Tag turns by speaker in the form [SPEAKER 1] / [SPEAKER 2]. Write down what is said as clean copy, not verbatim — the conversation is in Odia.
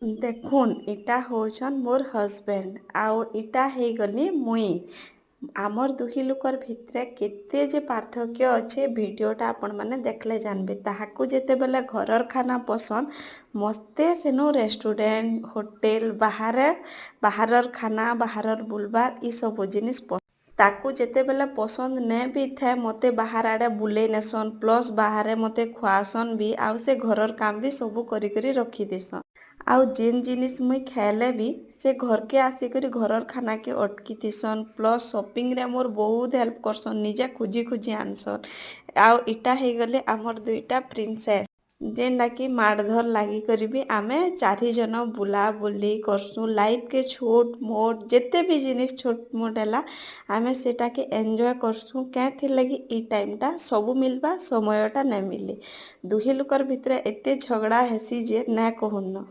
[SPEAKER 1] ଦେଖୁନ୍ ଇଟା ହଉଛନ୍ ମୋର୍ ହଜବେଣ୍ଡ ଆଉ ଇଟା ହେଇଗଲି ମୁଇଁ। ଆମର୍ ଦୁହି ଲୁକର ଭିତରେ କେତେ ଯେ ପାର୍ଥକ୍ୟ ଅଛେ ଭିଡ଼ିଓଟା ଆପଣମାନେ ଦେଖଲେ ଜାନବେ। ତାହାକୁ ଯେତେବେଲେ ଘରର ଖାନା ପସନ୍ଦ ମସ୍ତେ ସେନୁ ରେଷ୍ଟୁରାଣ୍ଟ ହୋଟେଲ ବାହାରର ଖାନା ବାହାରର ବୁଲବାର ଇ ସବୁ ଜିନିଷ ତାକୁ ଯେତେବେଲେ ପସନ୍ଦ ନାଇଁ ବି ଥାଏ ମତେ ବାହାର ଆଡ଼େ ବୁଲେଇ ନେସନ୍ ପ୍ଲସ୍ ବାହାରେ ମତେ ଖୁଆସନ୍ ବି ଆଉ ସେ ଘରର କାମ ବି ସବୁ କରି ରଖିଦେସନ୍। ଆଉ ଯେନ୍ ଜିନିଷ୍ ମୁଇଁ ଖାଇଲେ ବି ସେ ଘରକେ ଆସିକରି ଘରର ଖାନାକେ ଅଟକି ପ୍ଲସ୍ ସପିଂରେ ମୋର୍ ବହୁତ ହେଲ୍ପ କରସନ୍ ନିଜେ ଖୁଜି ଆନସନ୍। ଆଉ ଇଟା ହେଇଗଲେ ଆମର୍ ଦୁଇଟା ପ୍ରିନ୍ସେସ୍ ଯେନ୍ଟାକି ମାଡ଼ଧର୍ ଲାଗିକରି ବି ଆମେ ଚାରିଜଣ ବୁଲାବୁଲି କରସୁଁ ଲାଇଫ୍କେ ଛୋଟ୍ ମୋଟ୍ ଯେତେ ବି ଜିନିଷ୍ ଛୋଟ୍ ମୋଟ୍ ହେଲା ଆମେ ସେଟାକେ ଏନ୍ଜୟ କରସୁଁ କାଏଁଥିର୍ ଲାଗି ଇ ଟାଇମ୍ଟା ସବୁ ମିଲବା ସମୟଟା ନାଇଁ ମିଲେ। ଦୁହି ଲୁକର ଭିତରେ ଏତେ ଝଗଡ଼ା ହେସି ଯେ ନାଇଁ କହୁନ।